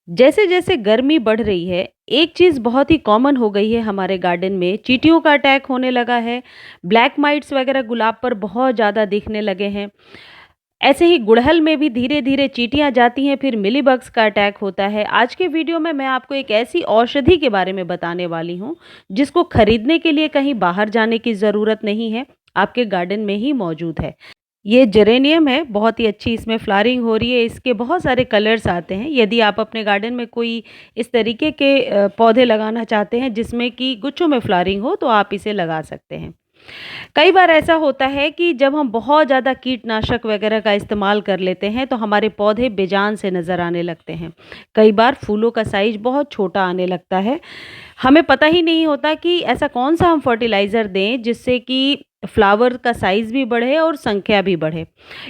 जैसे जैसे गर्मी बढ़ रही है, एक चीज़ बहुत ही कॉमन हो गई है हमारे गार्डन में, चींटियों का अटैक होने लगा है। ब्लैक माइट्स वगैरह गुलाब पर बहुत ज़्यादा दिखने लगे हैं। ऐसे ही गुड़हल में भी धीरे धीरे चींटियां जाती हैं, फिर मिलीबग्स का अटैक होता है। आज के वीडियो में मैं आपको एक ऐसी औषधि के बारे में बताने वाली हूँ जिसको खरीदने के लिए कहीं बाहर जाने की ज़रूरत नहीं है, आपके गार्डन में ही मौजूद है। ये जेरेनियम है, बहुत ही अच्छी इसमें फ्लावरिंग हो रही है। इसके बहुत सारे कलर्स आते हैं। यदि आप अपने गार्डन में कोई इस तरीके के पौधे लगाना चाहते हैं जिसमें कि गुच्छों में फ्लावरिंग हो, तो आप इसे लगा सकते हैं। कई बार ऐसा होता है कि जब हम बहुत ज़्यादा कीटनाशक वगैरह का इस्तेमाल कर लेते हैं तो हमारे पौधे बेजान से नज़र आने लगते हैं। कई बार फूलों का साइज बहुत छोटा आने लगता है। हमें पता ही नहीं होता कि ऐसा कौन सा हम फर्टिलाइज़र दें जिससे कि फ्लावर का साइज़ भी बढ़े और संख्या भी बढ़े।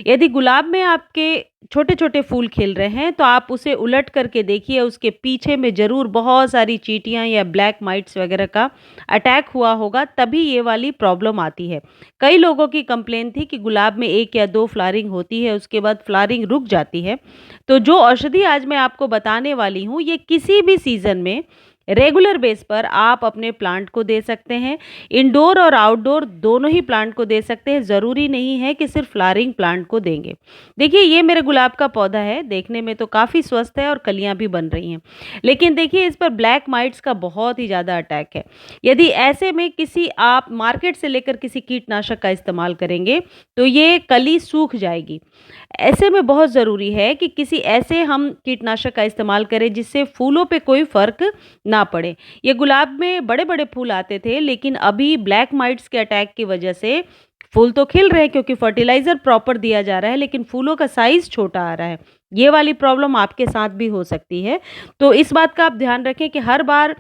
यदि गुलाब में आपके छोटे-छोटे फूल खिल रहे हैं तो आप उसे उलट करके देखिए, उसके पीछे में ज़रूर बहुत सारी चींटियाँ या ब्लैक माइट्स वगैरह का अटैक हुआ होगा, तभी ये वाली प्रॉब्लम आती है। कई लोगों की कंप्लेन थी कि गुलाब में 1 या 2 फ्लावरिंग होती है, उसके बाद फ्लावरिंग रुक जाती है। तो जो औषधि आज मैं आपको बताने वाली हूँ, ये किसी भी सीज़न में रेगुलर बेस पर आप अपने प्लांट को दे सकते हैं। इंडोर और आउटडोर दोनों ही प्लांट को दे सकते हैं, ज़रूरी नहीं है कि सिर्फ फ्लावरिंग प्लांट को देंगे। देखिए, ये मेरे गुलाब का पौधा है, देखने में तो काफ़ी स्वस्थ है और कलियां भी बन रही हैं। लेकिन देखिए, इस पर ब्लैक माइट्स का बहुत ही ज़्यादा अटैक है। यदि ऐसे में किसी आप मार्केट से लेकर किसी कीटनाशक का इस्तेमाल करेंगे तो ये कली सूख जाएगी। ऐसे में बहुत ज़रूरी है कि किसी ऐसे हम कीटनाशक का इस्तेमाल करें जिससे फूलों पे कोई फ़र्क ना पड़े। ये गुलाब में बड़े-बड़े फूल आते थे, लेकिन अभी ब्लैक माइट्स के अटैक की वजह से फूल तो खिल रहे हैं क्योंकि फर्टिलाइज़र प्रॉपर दिया जा रहा है, लेकिन फूलों का साइज़ छोटा आ रहा है। ये वाली प्रॉब्लम आपके साथ भी हो सकती है। तो इस बात का आप ध्यान रखें कि हर बार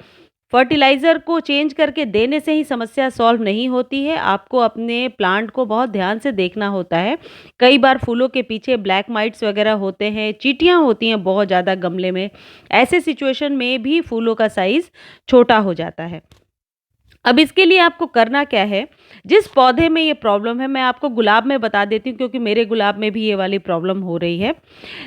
फर्टिलाइज़र को चेंज करके देने से ही समस्या सॉल्व नहीं होती है, आपको अपने प्लांट को बहुत ध्यान से देखना होता है। कई बार फूलों के पीछे ब्लैक माइट्स वगैरह होते हैं, चींटियाँ होती हैं बहुत ज़्यादा गमले में। ऐसे सिचुएशन में भी फूलों का साइज़ छोटा हो जाता है। अब इसके लिए आपको करना क्या है, जिस पौधे में ये प्रॉब्लम है, मैं आपको गुलाब में बता देती हूँ क्योंकि मेरे गुलाब में भी ये वाली प्रॉब्लम हो रही है।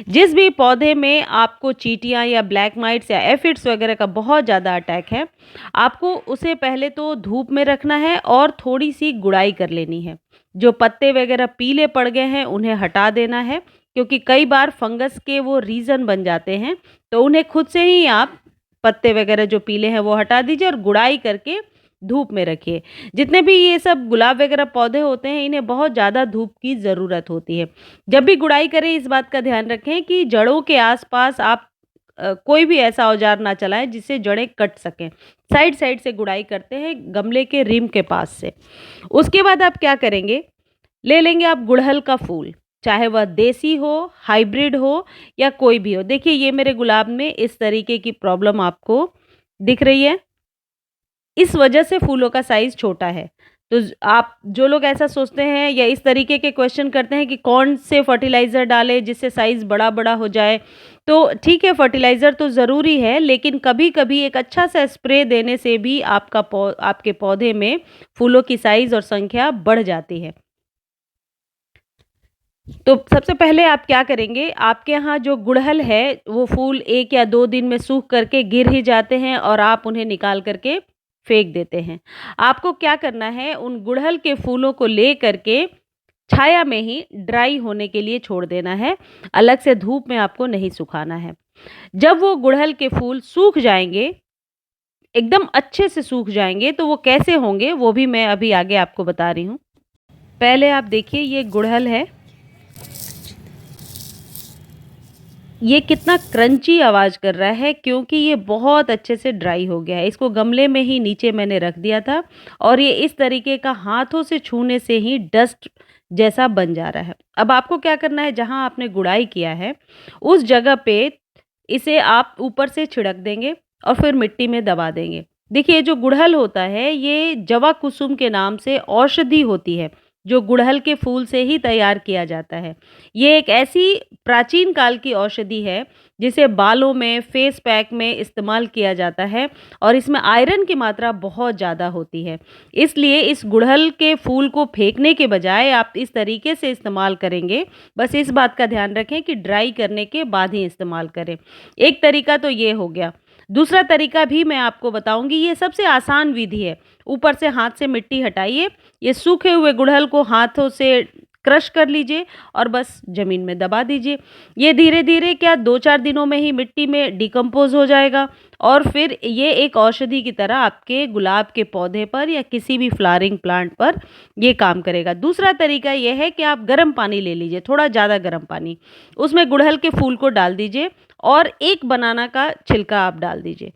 जिस भी पौधे में आपको चींटियाँ या ब्लैक माइट्स या एफिड्स वगैरह का बहुत ज़्यादा अटैक है, आपको उसे पहले तो धूप में रखना है और थोड़ी-सी गुड़ाई कर लेनी है। जो पत्ते वगैरह पीले पड़ गए हैं, उन्हें हटा देना है क्योंकि कई बार फंगस के वो रीज़न बन जाते हैं, तो उन्हें खुद से ही आप पत्ते वगैरह जो पीले हैं वो हटा दीजिए और गुड़ाई करके धूप में रखिए। जितने भी ये सब गुलाब वगैरह पौधे होते हैं, इन्हें बहुत ज़्यादा धूप की ज़रूरत होती है। जब भी गुड़ाई करें, इस बात का ध्यान रखें कि जड़ों के आस-पास आप कोई भी ऐसा औज़ार ना चलाएँ जिससे जड़ें कट सकें। साइड-साइड से गुड़ाई करते हैं गमले के रिम के पास से। उसके बाद आप क्या करेंगे, ले लेंगे आप गुड़हल का फूल, चाहे वह देसी हो, हाइब्रिड हो या कोई भी हो। देखिए, ये मेरे गुलाब में इस तरीके की प्रॉब्लम आपको दिख रही है। इस वजह से फूलों का साइज़ छोटा है। तो आप जो लोग ऐसा सोचते हैं या इस तरीके के क्वेश्चन करते हैं कि कौन से फर्टिलाइज़र डालें जिससे साइज़ बड़ा-बड़ा हो जाए, तो ठीक है, फर्टिलाइज़र तो ज़रूरी है, लेकिन कभी-कभी एक अच्छा-सा स्प्रे देने से भी आपके पौधे में फूलों की साइज़ और संख्या बढ़ जाती है। तो सबसे पहले आप क्या करेंगे, आपके यहाँ जो गुड़हल है, वो फूल 1 या 2 दिन में सूख करके गिर ही जाते हैं और आप उन्हें निकाल कर के फेंक देते हैं। आपको क्या करना है, उन गुड़हल के फूलों को ले करके छाया में ही ड्राई होने के लिए छोड़ देना है, अलग से धूप में आपको नहीं सुखाना है। जब वो गुड़हल के फूल सूख जाएँगे, एकदम अच्छे से सूख जाएँगे, तो वो कैसे होंगे, वो भी मैं अभी आगे आपको बता रही हूँ। पहले आप देखिए, ये गुड़हल है, ये कितना क्रंची आवाज़ कर रहा है क्योंकि ये बहुत अच्छे से ड्राई हो गया है। इसको गमले में ही नीचे मैंने रख दिया था और ये इस तरीके का हाथों से छूने से ही डस्ट जैसा बन जा रहा है। अब आपको क्या करना है, जहाँ आपने गुड़ाई किया है, उस जगह पे इसे आप ऊपर से छिड़क देंगे और फिर मिट्टी में दबा देंगे। देखिए, जो गुड़हल होता है, ये जवा कुसुम के नाम से औषधि होती है, जो गुड़हल के फूल से ही तैयार किया जाता है। ये एक ऐसी प्राचीन काल की औषधि है जिसे बालों में, फेस पैक में इस्तेमाल किया जाता है और इसमें आयरन की मात्रा बहुत ज़्यादा होती है। इसलिए इस गुड़हल के फूल को फेंकने के बजाय आप इस तरीके से इस्तेमाल करेंगे, बस इस बात का ध्यान रखें कि ड्राई करने के बाद ही इस्तेमाल करें। एक तरीका तो ये हो गया। दूसरा तरीका भी मैं आपको बताऊँगी, ये सबसे आसान विधि है। ऊपर से हाथ से मिट्टी हटाइए, ये सूखे हुए गुड़हल को हाथों से क्रश कर लीजिए और बस ज़मीन में दबा दीजिए। ये धीरे-धीरे क्या 2-4 दिनों में ही मिट्टी में डिकम्पोज़ हो जाएगा और फिर ये एक औषधि की तरह आपके गुलाब के पौधे पर या किसी भी फ्लावरिंग प्लांट पर ये काम करेगा। दूसरा तरीका ये है कि आप गर्म पानी ले लीजिए, थोड़ा ज़्यादा गर्म पानी, उसमें गुड़हल के फूल को डाल दीजिए और 1 बनाना का छिलका आप डाल दीजिए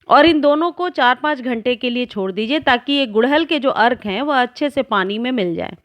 और इन दोनों को 4-5 घंटे के लिए छोड़ दीजिए ताकि ये गुड़हल के जो अर्क हैं वह अच्छे से पानी में मिल जाएँ।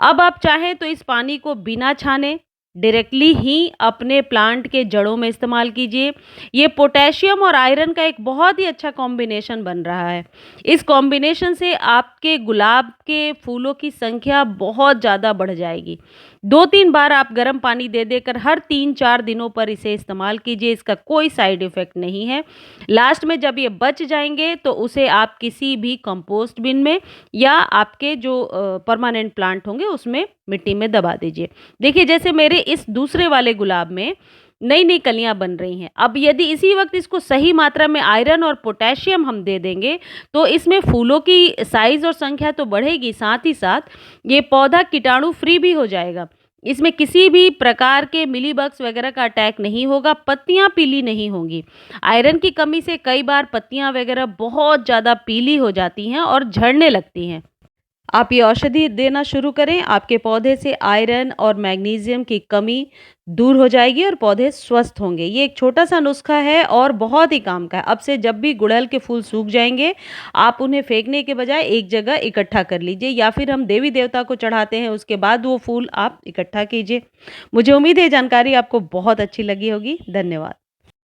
अब आप चाहें तो इस पानी को बिना छाने डायरेक्टली ही अपने प्लांट के जड़ों में इस्तेमाल कीजिए। ये पोटेशियम और आयरन का एक बहुत ही अच्छा कॉम्बिनेशन बन रहा है। इस कॉम्बिनेशन से आपके गुलाब के फूलों की संख्या बहुत ज़्यादा बढ़ जाएगी। 2-3 बार आप गर्म पानी दे देकर हर 3-4 दिनों पर इसे इस्तेमाल कीजिए, इसका कोई साइड इफ़ेक्ट नहीं है। लास्ट में जब ये बच जाएँगे तो उसे आप किसी भी कंपोस्ट बिन में या आपके जो परमानेंट प्लांट होंगे उसमें मिट्टी में दबा दीजिए। देखिए जैसे मेरे इस दूसरे वाले गुलाब में नई-नई कलियाँ बन रही हैं। अब यदि इसी वक़्त इसको सही मात्रा में आयरन और पोटेशियम हम दे देंगे, तो इसमें फूलों की साइज़ और संख्या तो बढ़ेगी, साथ ही साथ ये पौधा कीटाणु फ्री भी हो जाएगा। इसमें किसी भी प्रकार के मिलीबग्स वगैरह का अटैक नहीं होगा, पत्तियाँ पीली नहीं होंगी। आयरन की कमी से कई बार पत्तियाँ वगैरह बहुत ज़्यादा पीली हो जाती हैं और झड़ने लगती हैं। आप ये औषधि देना शुरू करें, आपके पौधे से आयरन और मैग्नीशियम की कमी दूर हो जाएगी और पौधे स्वस्थ होंगे। ये एक छोटा-सा नुस्खा है और बहुत ही काम का है। अब से जब भी गुड़हल के फूल सूख जाएँगे, आप उन्हें फेंकने के बजाय एक जगह इकट्ठा कर लीजिए या फिर हम देवी-देवता को चढ़ाते हैं, उसके बाद वो फूल आप इकट्ठा कीजिए। मुझे उम्मीद है ये जानकारी आपको बहुत अच्छी लगी होगी। धन्यवाद।